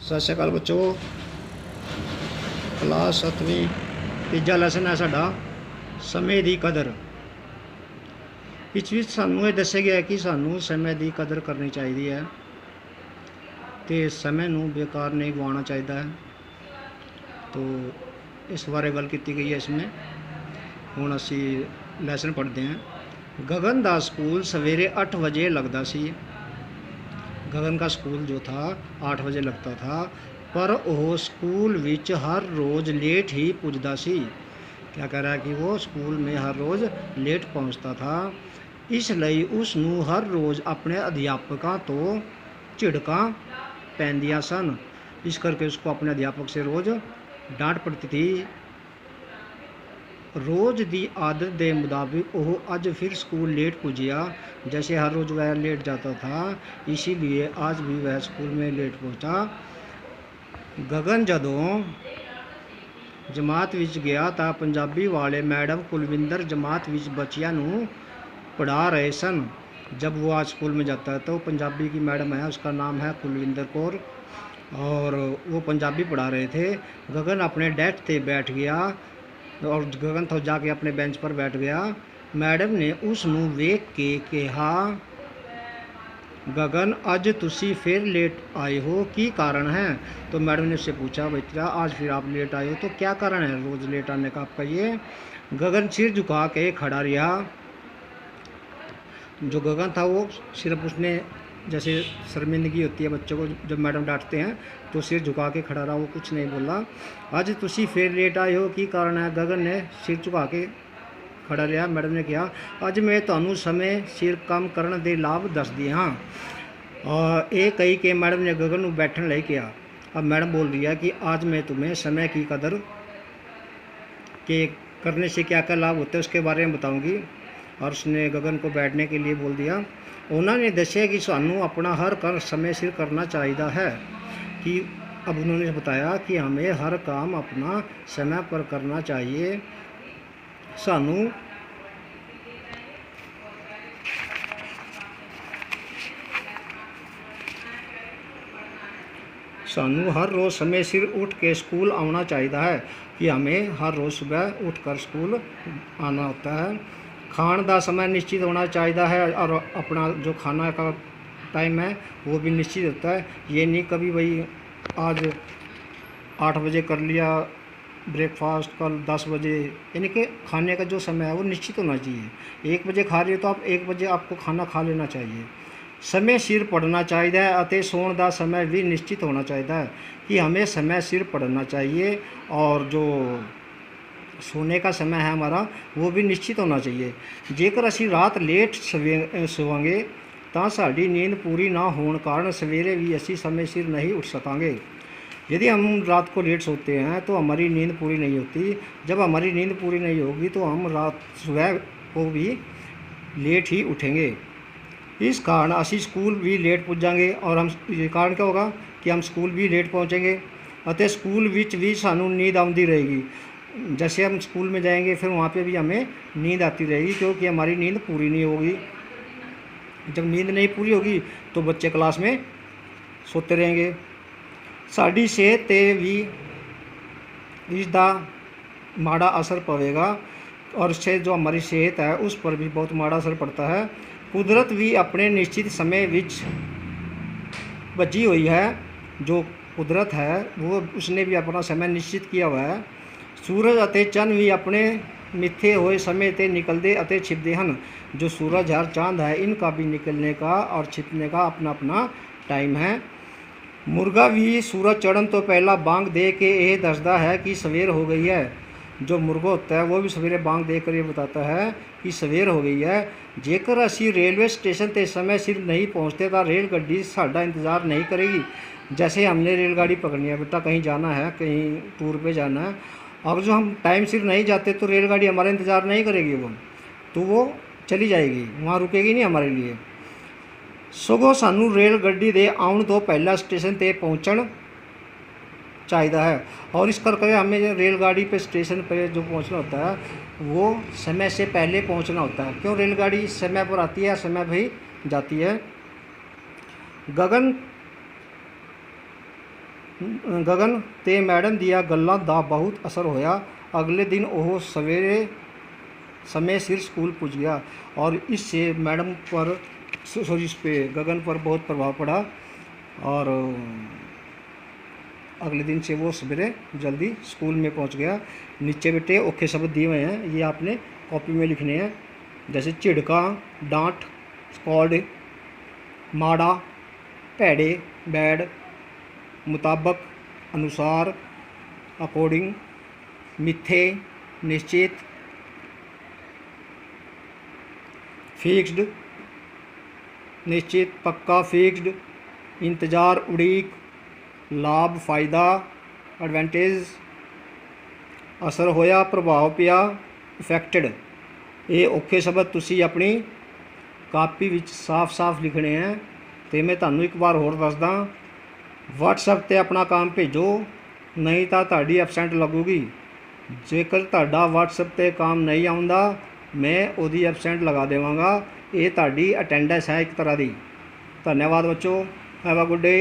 सत श्री अकाल बच्चों। क्लास 7वीं तीजा लैसन है साडा समय की कदर। इस सानू ये दस्या गया कि सानू समय की कदर करनी चाहिए है तो समय नू बेकार नहीं गवाना चाहिए है। तो इस बारे गल की गई है इसमें। हुण असी लैसन पढ़ते हैं। गगन का स्कूल सवेरे 8 बजे लगता सी। गगन का स्कूल जो था 8 बजे लगता था, पर वह school which her rose late ही पुजदा सी। क्या कह रहा है कि वो स्कूल में हर रोज़ लेट पहुंचता था, इसलिए उसनू हर रोज़ अपने अध्यापकों तो झिड़कां पैंदियां सन। इस करके उसको अपने अध्यापक से रोज़ डांट पड़ती थी। रोज़ की आदत के मुताबिक वह अज फिर स्कूल लेट पुजिया। जैसे हर रोज़ वह लेट जाता था, इसीलिए आज भी वह स्कूल में लेट पहुंचा। गगन जदों जमात विच गया तो पंजाबी वाले मैडम कुलविंदर जमात विच बच्चियां नू पढ़ा रहे सन। जब वो आज स्कूल में जाता है तो पंजाबी की मैडम है, उसका नाम है कुलविंदर कौर, और वो पंजाबी पढ़ा रहे थे। गगन अपने डेस्क पे बैठ गया और गगन तो जाके अपने बेंच पर बैठ गया। मैडम ने उसनू वेख के कहा, गगन अज तुसी फिर लेट आए हो, की कारण है? तो मैडम ने उससे पूछा, बेटा आज फिर आप लेट आए हो तो क्या कारण है रोज़ लेट आने का आपका? ये गगन सिर झुका के खड़ा रहा। जो गगन था वो सिर्फ उसने, जैसे शर्मिंदगी होती है बच्चों को जब मैडम डांटते हैं, तो सिर झुका के खड़ा रहा, वो कुछ नहीं बोला। आज तुसी फिर लेट आए हो, की कारण है? गगन ने सिर झुका के खड़ा रहा। मैडम ने कहा, अज मैं तुहानू समय सिर काम करने के लाभ दसदी हाँ। और ये कही कि मैडम ने गगन को बैठने लगे कहा। अब मैडम बोल रही है कि आज मैं तुम्हें समय की कदर के करने से क्या क्या लाभ होते हैं उसके बारे में बताऊंगी। और उसने गगन को बैठने के लिए बोल दिया। उन्होंने दसिया कि सानू अपना हर काम समय सिर करना चाहिए है। कि अब उन्होंने बताया कि हमें हर काम अपना समय पर करना चाहिए। सानू हर रोज़ समय सिर उठ के स्कूल आना चाहिए है। कि हमें हर रोज़ सुबह उठकर स्कूल आना होता है। खान का समय निश्चित होना चाहिए है और अपना जो खाना का टाइम है वो भी निश्चित होता है। ये नहीं कभी भाई आज 8 बजे कर लिया ब्रेकफास्ट, कल 10 बजे, यानी कि खाने का जो समय है वो निश्चित होना चाहिए। 1 बजे खा रही हो तो आप 1 बजे आपको खाना खा लेना चाहिए। समय सिर पढ़ना चाहिए है, सोने का समय भी निश्चित होना चाहिए है। कि हमें समय सिर पढ़ना चाहिए और जो सोने का समय है हमारा वो भी निश्चित होना चाहिए। जेकर असी रात लेट सोवांगे तो साड़ी नींद पूरी ना होने कारण सवेरे भी असी समय सिर नहीं उठ सकांगे। यदि हम रात को लेट सोते हैं तो हमारी नींद पूरी नहीं होती। जब हमारी नींद पूरी नहीं होगी तो हम रात सुबह को भी लेट ही उठेंगे। इस कारण असी स्कूल भी लेट पुजांगे और हम ये कारण क्या होगा कि हम स्कूल भी लेट पहुँचेंगे। अते स्कूल विच भी सानू नींद आती रहेगी। जैसे हम स्कूल में जाएंगे फिर वहाँ पे भी हमें नींद आती रहेगी, क्योंकि हमारी नींद पूरी नहीं होगी। जब नींद नहीं पूरी होगी तो बच्चे क्लास में सोते रहेंगे। साड़ी सेहत ते भी इसका माड़ा असर पवेगा और इससे जो हमारी सेहत है उस पर भी बहुत माड़ा असर पड़ता है। कुदरत भी अपने निश्चित समय विच बची हुई है। जो कुदरत है वो उसने भी अपना समय निश्चित किया हुआ है। सूरज अते चंद भी अपने मिथे हुए समय ते निकलते अते छिपते हैं। जो सूरज और चांद है इनका भी निकलने का और छिपने का अपना अपना टाइम है। मुर्गा भी सूरज चढ़न तो पहला बांग दे के यह दसदा है कि सवेर हो गई है। जो मुर्गा होता है वो भी सवेरे बांग दे कर ये बताता है कि सवेर हो गई है। जेकर असी रेलवे स्टेशन ते समय सिर नहीं पहुँचते तो रेलगड्डी साडा इंतज़ार नहीं करेगी। जैसे हमने रेलगाड़ी पकड़नी है, बेटा कहीं जाना है, कहीं टूर पे जाना है, अब जो हम टाइम सिर नहीं जाते तो रेलगाड़ी हमारा इंतज़ार नहीं करेगी, वो चली जाएगी, वहाँ रुकेगी नहीं हमारे लिए। सगों सानू रेलगड्डी दे आउण तो पहला स्टेशन ते पहुँचना चाहिए है। और इस करके हमें रेलगाड़ी पे स्टेशन पे जो पहुँचना होता है वो समय से पहले पहुँचना होता है। क्यों? रेलगाड़ी समय पर आती है, समय पर ही जाती है। गगन ਗਗਨ ਤੇ ਮੈਡਮ ਦੀਆਂ ਗੱਲਾਂ ਦਾ ਬਹੁਤ ਅਸਰ ਹੋਇਆ। ਅਗਲੇ दिन ਉਹ सवेरे समय सिर स्कूल पुज गया और इससे मैडम पर सॉरी इस पे गगन पर बहुत प्रभाव पड़ा और अगले दिन से वो सवेरे जल्दी स्कूल में पहुंच गया। नीचे बेटे औखे शब्द दिए हुए हैं, ये आपने कॉपी में लिखने हैं, जैसे झिड़का, डांट, स्कॉल्ड, माड़ा, भैड़े, बैड, मुताबक, अनुसार, अकॉर्डिंग, मिथे, निश्चित, फिक्स्ड, निश्चित, पक्का, फिक्स्ड, इंतज़ार, उड़ीक, लाभ, फ़ायदा, एडवांटेज, असर होया, प्रभाव पिया, इफेक्टेड। ये औखे शब्द तुसी अपनी कापी विच साफ साफ लिखने हैं। तो मैं तुहानू एक बार होर दसदा, WhatsApp ते अपना काम भेजो, नहीं तो तुहाडी एबसेंट लगूगी। जेकर तुहाडा WhatsApp ते काम नहीं आउंदा, मैं ओदी एबसेंट लगा देवांगा। ये तुहाडी अटेंडेंस है एक तरह की। धन्यवाद बच्चों, हैव अ गुड डे।